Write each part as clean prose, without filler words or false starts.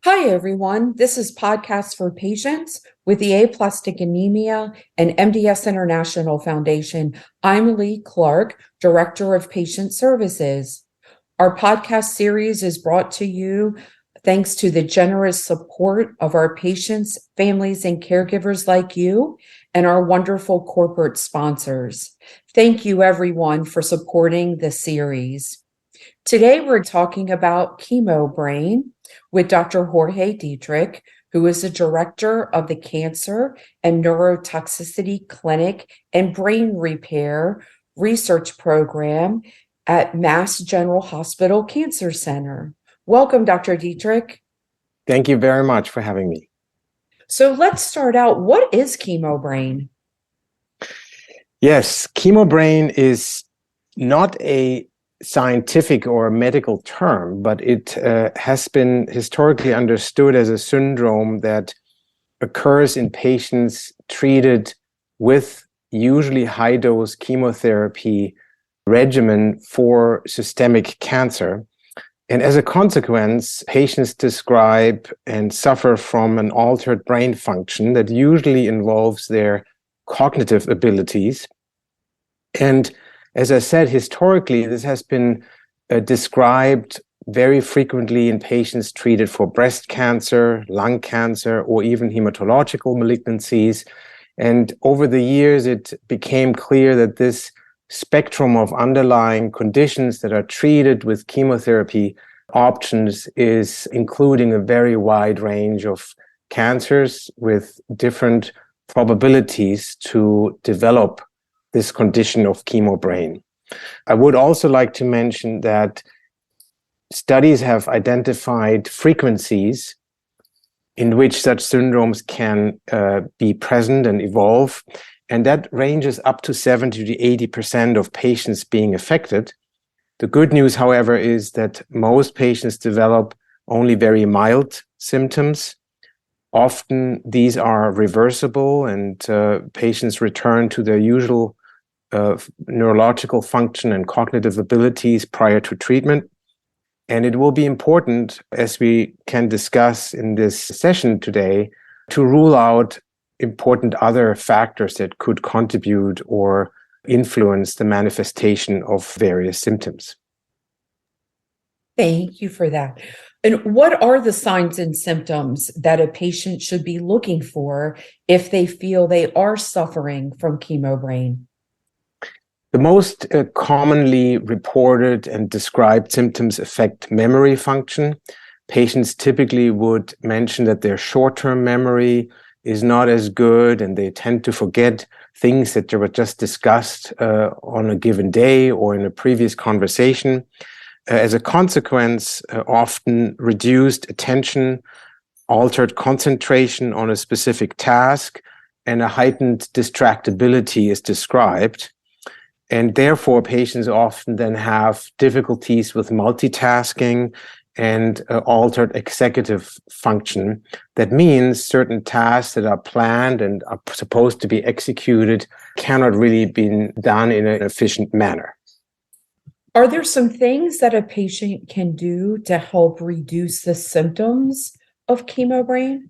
Hi, everyone. This is Podcast for Patients with the Aplastic Anemia and MDS International Foundation. I'm Lee Clark, Director of Patient Services. Our podcast series is brought to you thanks to the generous support of our patients, families, and caregivers like you, and our wonderful corporate sponsors. Thank you, everyone, for supporting the series. Today, we're talking about Chemo Brain with Dr. Jorg Dietrich, who is the director of the Cancer and Neurotoxicity Clinic and Brain Repair Research Program at Mass General Hospital Cancer Center. Welcome, Dr. Dietrich. Thank you very much for having me. So let's start out. What is Chemo Brain? Yes, Chemo Brain is not a scientific or a medical term, but it has been historically understood as a syndrome that occurs in patients treated with usually high-dose chemotherapy regimen for systemic cancer. And as a consequence, patients describe and suffer from an altered brain function that usually involves their cognitive abilities. And as I said, historically, this has been described very frequently in patients treated for breast cancer, lung cancer, or even hematological malignancies. And over the years, it became clear that this spectrum of underlying conditions that are treated with chemotherapy options is including a very wide range of cancers with different probabilities to develop this condition of chemo brain. I would also like to mention that studies have identified frequencies in which such syndromes can be present and evolve, and that ranges up to 70 to 80% of patients being affected. The good news, however, is that most patients develop only very mild symptoms. Often these are reversible and patients return to their usual neurological function and cognitive abilities prior to treatment. And it will be important, as we can discuss in this session today, to rule out important other factors that could contribute or influence the manifestation of various symptoms. Thank you for that. And what are the signs and symptoms that a patient should be looking for if they feel they are suffering from chemo brain? The most commonly reported and described symptoms affect memory function. Patients typically would mention that their short-term memory is not as good, and they tend to forget things that were just discussed on a given day or in a previous conversation. As a consequence, often reduced attention, altered concentration on a specific task, and a heightened distractibility is described. And therefore, patients often then have difficulties with multitasking and altered executive function. That means certain tasks that are planned and are supposed to be executed cannot really be done in an efficient manner. Are there some things that a patient can do to help reduce the symptoms of chemo brain?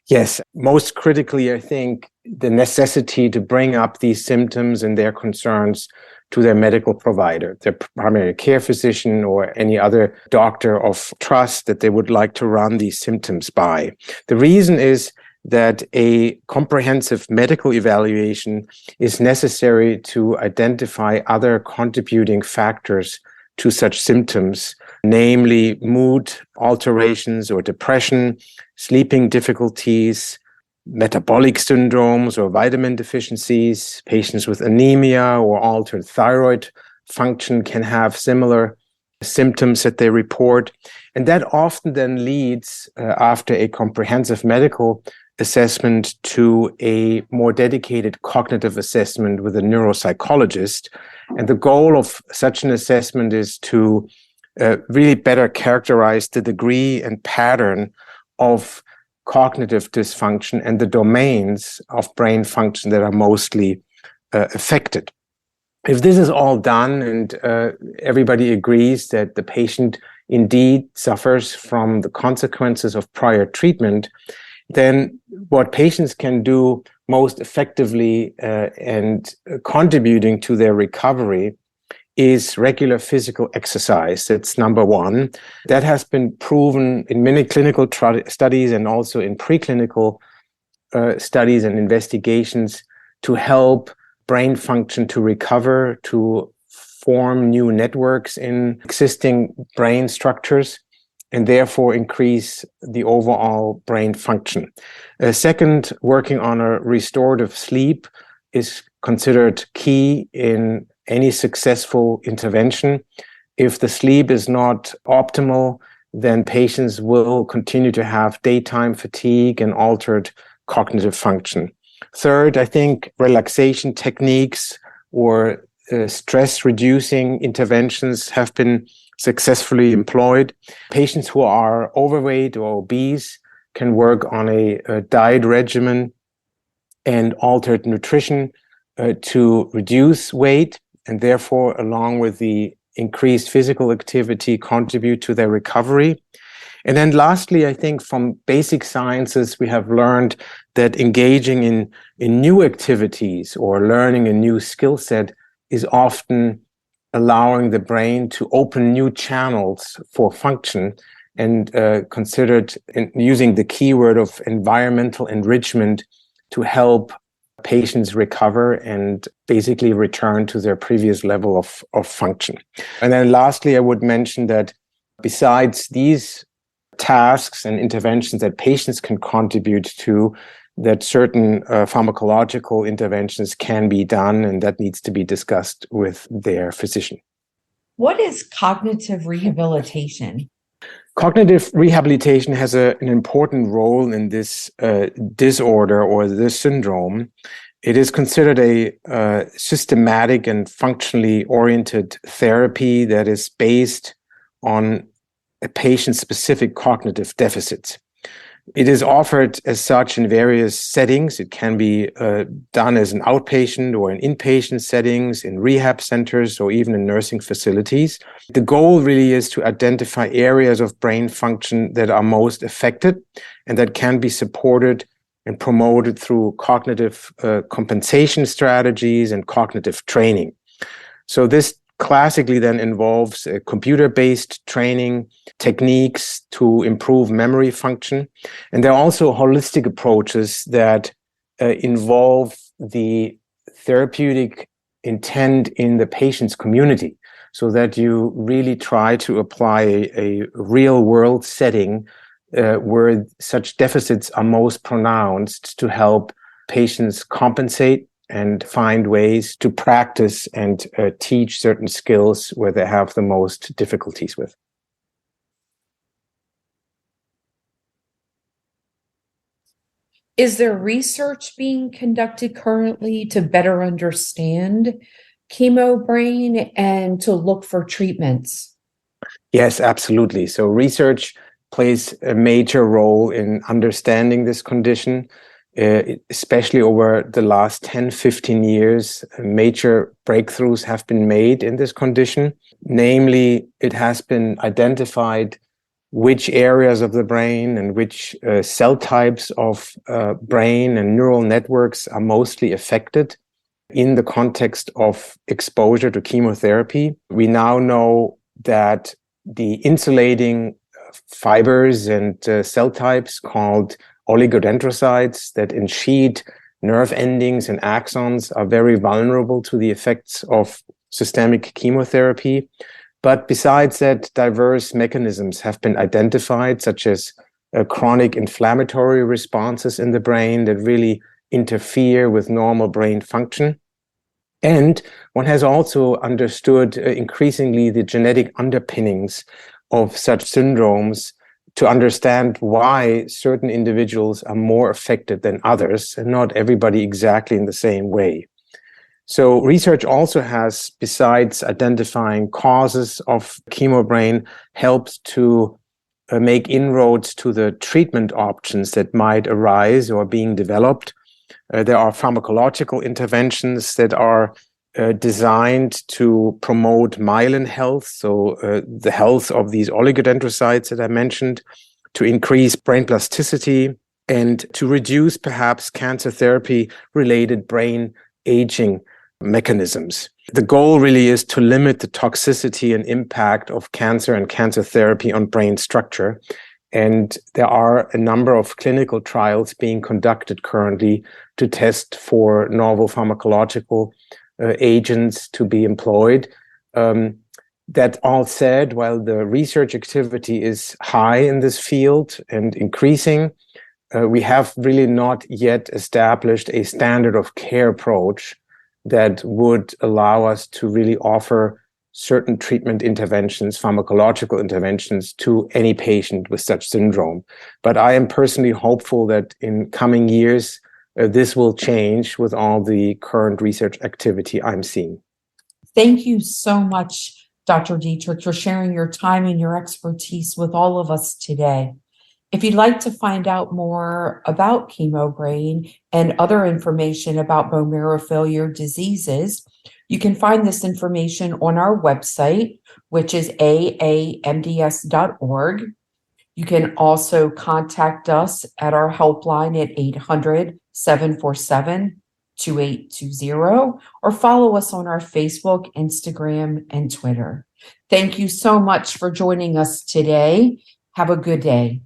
Yes, most critically, I think the necessity to bring up these symptoms and their concerns to their medical provider, their primary care physician, or any other doctor of trust that they would like to run these symptoms by. The reason is that a comprehensive medical evaluation is necessary to identify other contributing factors to such symptoms, namely mood alterations or depression, sleeping difficulties, metabolic syndromes or vitamin deficiencies. Patients with anemia or altered thyroid function can have similar symptoms that they report. And that often then leads, after a comprehensive medical assessment, to a more dedicated cognitive assessment with a neuropsychologist. And the goal of such an assessment is to really better characterize the degree and pattern of cognitive dysfunction and the domains of brain function that are mostly affected. If this is all done and everybody agrees that the patient indeed suffers from the consequences of prior treatment, then what patients can do most effectively and contributing to their recovery is regular physical exercise. That's number one. That has been proven in many clinical studies and also in preclinical studies and investigations to help brain function to recover, to form new networks in existing brain structures, and therefore increase the overall brain function. Second, working on a restorative sleep is considered key in any successful intervention. If the sleep is not optimal, then patients will continue to have daytime fatigue and altered cognitive function. Third, I think relaxation techniques or stress-reducing interventions have been successfully employed. Patients who are overweight or obese can work on a diet regimen and altered nutrition to reduce weight, and therefore, along with the increased physical activity, contribute to their recovery. And then lastly, I think from basic sciences, we have learned that engaging in new activities or learning a new skill set is often allowing the brain to open new channels for function, and considered using the keyword of environmental enrichment to help patients recover and basically return to their previous level of function. And then lastly, I would mention that besides these tasks and interventions that patients can contribute to, that certain pharmacological interventions can be done, and that needs to be discussed with their physician. What is cognitive rehabilitation? Cognitive rehabilitation has an important role in this disorder or this syndrome. It is considered a systematic and functionally oriented therapy that is based on a patient-specific cognitive deficits. It is offered as such in various settings. It can be done as an outpatient or in inpatient settings, in rehab centers, or even in nursing facilities. The goal really is to identify areas of brain function that are most affected and that can be supported and promoted through cognitive compensation strategies and cognitive training. So this classically then involves computer-based training techniques to improve memory function. And there are also holistic approaches that involve the therapeutic intent in the patient's community, so that you really try to apply a real-world setting where such deficits are most pronounced to help patients compensate and find ways to practice and teach certain skills where they have the most difficulties with. Is there research being conducted currently to better understand chemo brain and to look for treatments? Yes, absolutely. So research plays a major role in understanding this condition. Especially over the last 10, 15 years, major breakthroughs have been made in this condition. Namely, it has been identified which areas of the brain and which cell types of brain and neural networks are mostly affected in the context of exposure to chemotherapy. We now know that the insulating fibers and cell types called oligodendrocytes that ensheet nerve endings and axons are very vulnerable to the effects of systemic chemotherapy. But besides that, diverse mechanisms have been identified, such as chronic inflammatory responses in the brain that really interfere with normal brain function. And one has also understood increasingly the genetic underpinnings of such syndromes to understand why certain individuals are more affected than others, and not everybody exactly in the same way. So research also has, besides identifying causes of chemo brain, helped to make inroads to the treatment options that might arise or being developed. There are pharmacological interventions that are designed to promote myelin health, so the health of these oligodendrocytes that I mentioned, to increase brain plasticity, and to reduce perhaps cancer therapy-related brain aging mechanisms. The goal really is to limit the toxicity and impact of cancer and cancer therapy on brain structure. And there are a number of clinical trials being conducted currently to test for novel pharmacological agents to be employed. That all said, while the research activity is high in this field and increasing, we have really not yet established a standard of care approach that would allow us to really offer certain treatment interventions, pharmacological interventions, to any patient with such syndrome. But I am personally hopeful that in coming years, this will change with all the current research activity I'm seeing. Thank you so much, Dr. Dietrich, for sharing your time and your expertise with all of us today. If you'd like to find out more about Chemo Brain and other information about bone marrow failure diseases, you can find this information on our website, which is aamds.org. You can also contact us at our helpline at 800-747-2820, or follow us on our Facebook, Instagram, and Twitter. Thank you so much for joining us today. Have a good day.